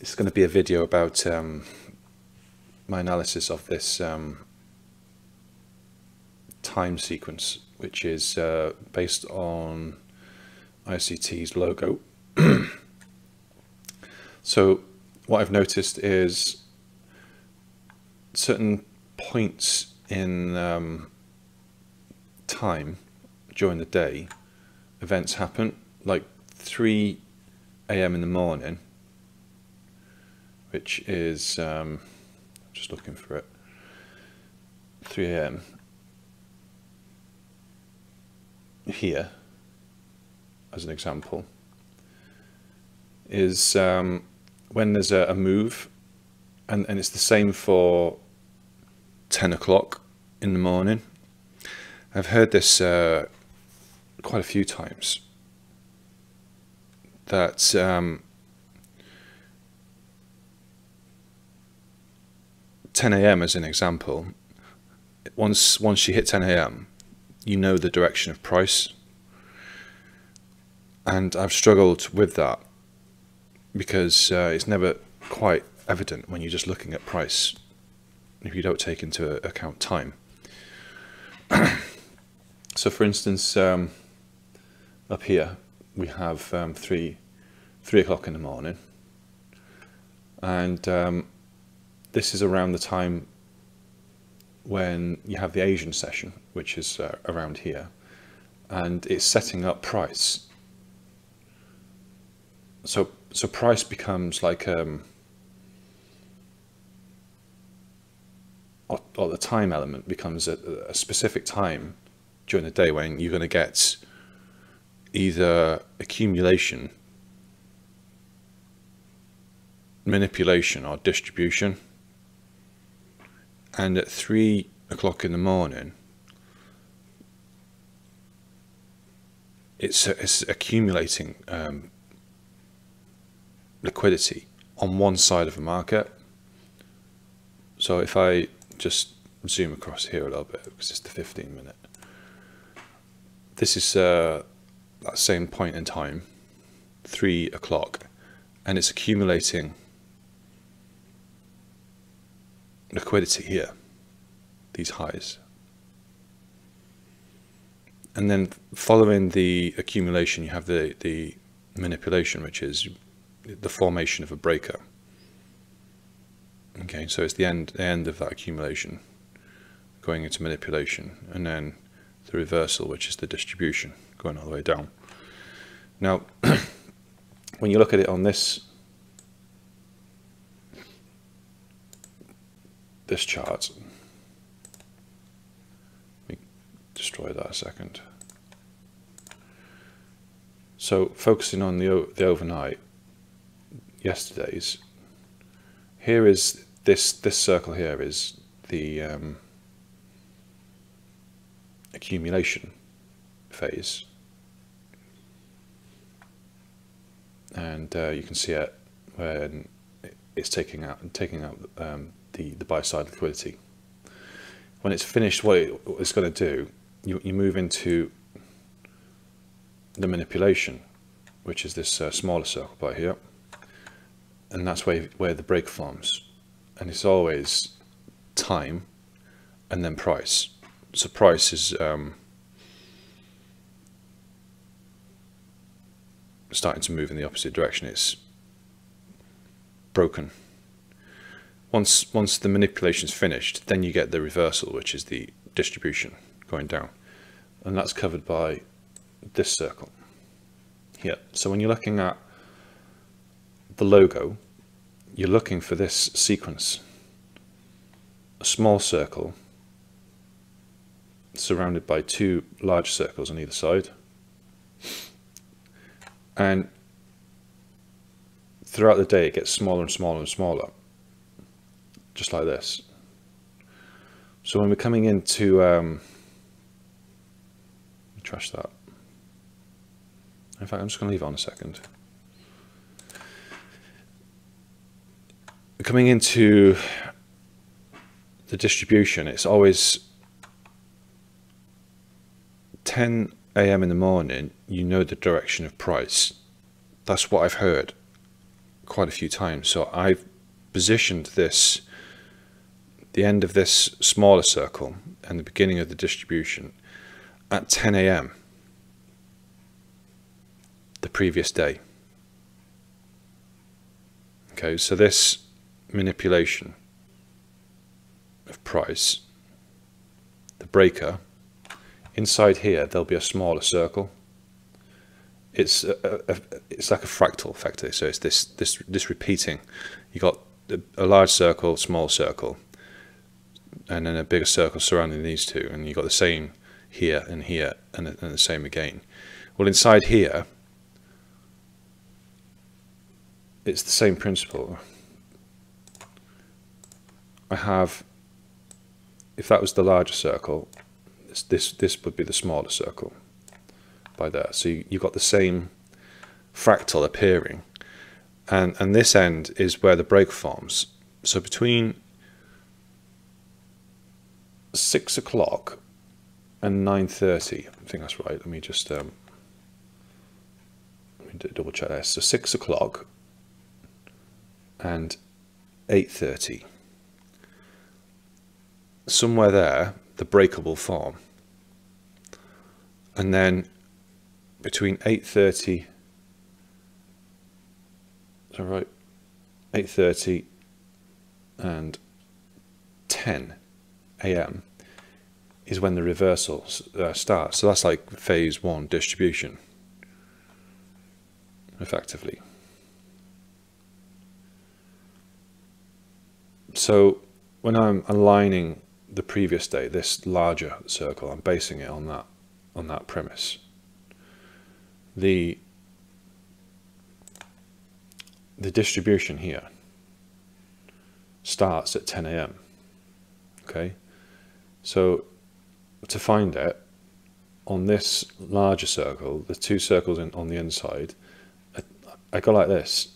It's going to be a video about my analysis of this time sequence, which is based on ICT's logo. So what I've noticed is certain points in time during the day, events happen, like 3 AM in the morning, which is, just looking for it, 3 AM here, as an example, is when there's a move, and it's the same for 10 o'clock in the morning. I've heard this quite a few times, that 10 AM as an example, once you hit 10 AM, you know the direction of price. And I've struggled with that because it's never quite evident when you're just looking at price if you don't take into account time. So for instance, up here we have 3 o'clock in the morning, and this is around the time when you have the Asian session, which is around here, and it's setting up price. So price becomes like or the time element becomes a specific time during the day when you're going to get either accumulation, manipulation, or distribution. And at 3 o'clock in the morning, it's accumulating liquidity on one side of the market. So if I just zoom across here a little bit, because it's the 15-minute, this is that same point in time, 3 o'clock, and it's accumulating liquidity here, these highs. And then following the accumulation, you have the manipulation, which is the formation of a breaker. Okay, so it's the end of that accumulation going into manipulation, and then the reversal, which is the distribution going all the way down. Now, when you look at it on this chart, let me destroy that a second. So focusing on the overnight, yesterday's, here is this circle here is the accumulation phase, and you can see it when it's taking out the buy side liquidity. When it's finished, what it's going to do, you move into the manipulation, which is this smaller circle by here, and that's where the break forms, and it's always time and then price. So price is starting to move in the opposite direction. It's broken. Once the manipulation is finished, then you get the reversal, which is the distribution going down, and that's covered by this circle here. So when you're looking at the logo, you're looking for this sequence, a small circle surrounded by 2 large circles on either side, and throughout the day it gets smaller and smaller and smaller, just like this. So when we're coming into, trash that. In fact, I'm just going to leave it on a second. Coming into the distribution, it's always 10 AM in the morning, you know the direction of price. That's what I've heard quite a few times. So I've positioned this, the end of this smaller circle and the beginning of the distribution at 10 AM the previous day. Okay, so this manipulation of price, the breaker, inside here there'll be a smaller circle. It's like a fractal effectively. So it's this repeating. You got a large circle, small circle, and then a bigger circle surrounding these two, and you got the same here and here, and the same again. Well, inside here, it's the same principle. I have, if that was the larger circle, this would be the smaller circle by there. So you've got the same fractal appearing, and this end is where the break forms. So between 6 o'clock and 9:30, I think that's right. Let me just double check this. So 6 o'clock and 8:30, somewhere there the breaker will form, and then between 8:30, is that right? 8:30 and 10 AM is when the reversal starts. So that's like phase one distribution, effectively. So when I'm aligning the previous day, this larger circle, I'm basing it on that premise. The distribution here starts at 10 AM. Okay, so to find it on this larger circle, the two circles on the inside, I go like this,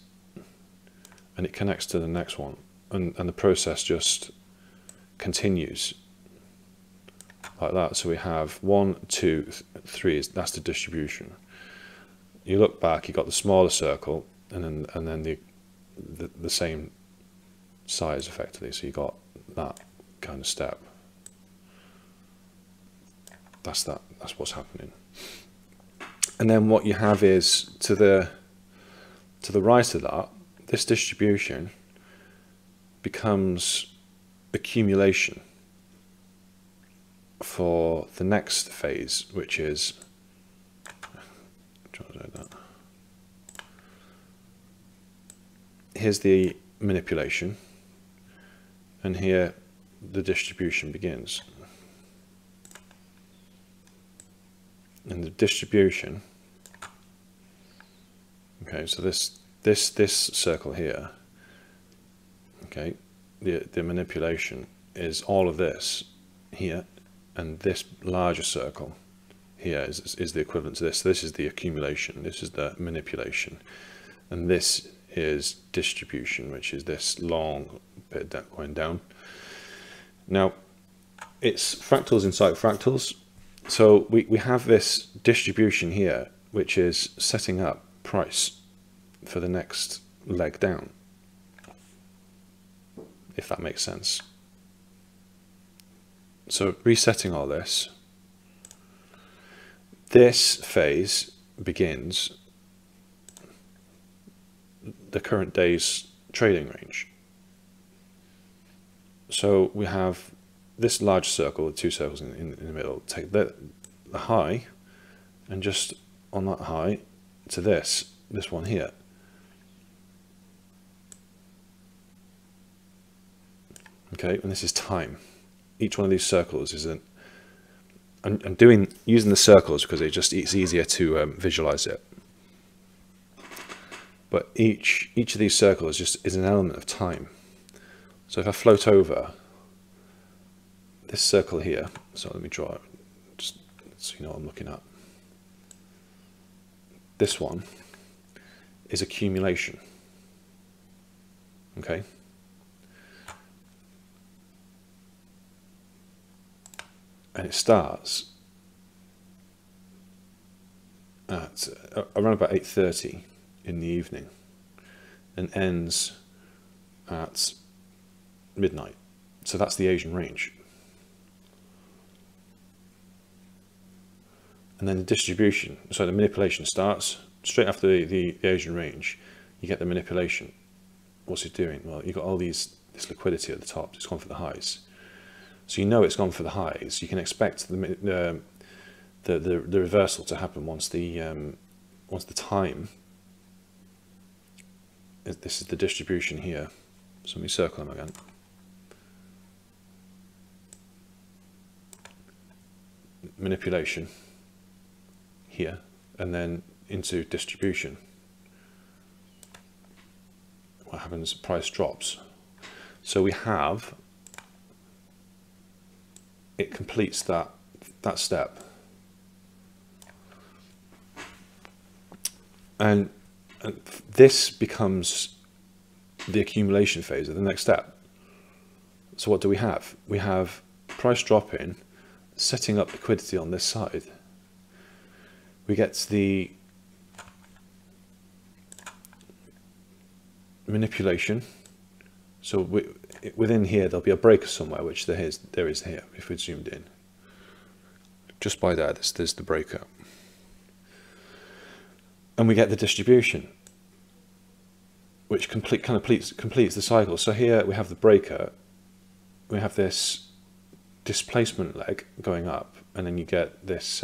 and it connects to the next one, and the process just continues like that. So we have 1, 2, 3. That's the distribution. You look back, you got the smaller circle, and then the same size effectively. So you got that kind of step. That's what's happening. And then what you have is to the right of that, this distribution becomes accumulation for the next phase, which is, here's the manipulation, and here the distribution begins. And the distribution, okay, so this circle here, okay, the manipulation is all of this here, and this larger circle here is the equivalent to this. So this is the accumulation, this is the manipulation, and this is distribution, which is this long bit going down. Now, it's fractals inside fractals. So we have this distribution here, which is setting up price for the next leg down, if that makes sense. So resetting all this phase begins the current day's trading range. So we have this large circle with two circles in the middle. Take the high, and just on that high to this one here. Okay, and this is time. Each one of these circles is an. I'm using the circles because it's easier to visualize it. But each of these circles is an element of time. So if I float over this circle here, so let me draw it just so you know what I'm looking at. This one is accumulation. Okay. And it starts at around about 8:30 in the evening and ends at midnight. So that's the Asian range. And then the distribution, so the manipulation starts straight after the Asian range. You get the manipulation. What's it doing? Well, you've got all this liquidity at the top. It's gone for the highs. So you know it's gone for the highs. You can expect the reversal to happen once the time. This is the distribution here. So let me circle them again. Manipulation here, and then into distribution. What happens? Price drops. So we have, it completes that step, and this becomes the accumulation phase of the next step. So what do we have? We have price dropping, setting up liquidity on this side. We get the manipulation. So within here there'll be a breaker somewhere, which there is here. If we zoomed in, just by there, there's the breaker, and we get the distribution, which completes the cycle. So here we have the breaker, we have this displacement leg going up, and then you get this.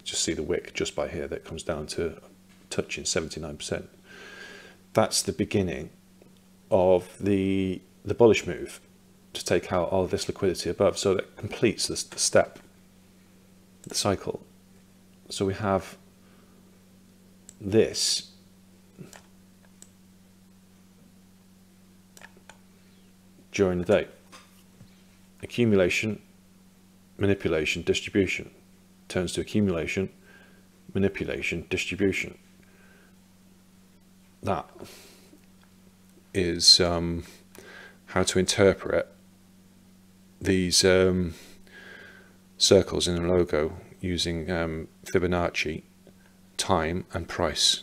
Just see the wick just by here that comes down to touching 79%. That's the beginning of the bullish move to take out all of this liquidity above. So that completes the step, the cycle. So we have this during the day. Accumulation, manipulation, distribution. Turns to accumulation, manipulation, distribution. That is how to interpret these circles in a logo using Fibonacci, time and price.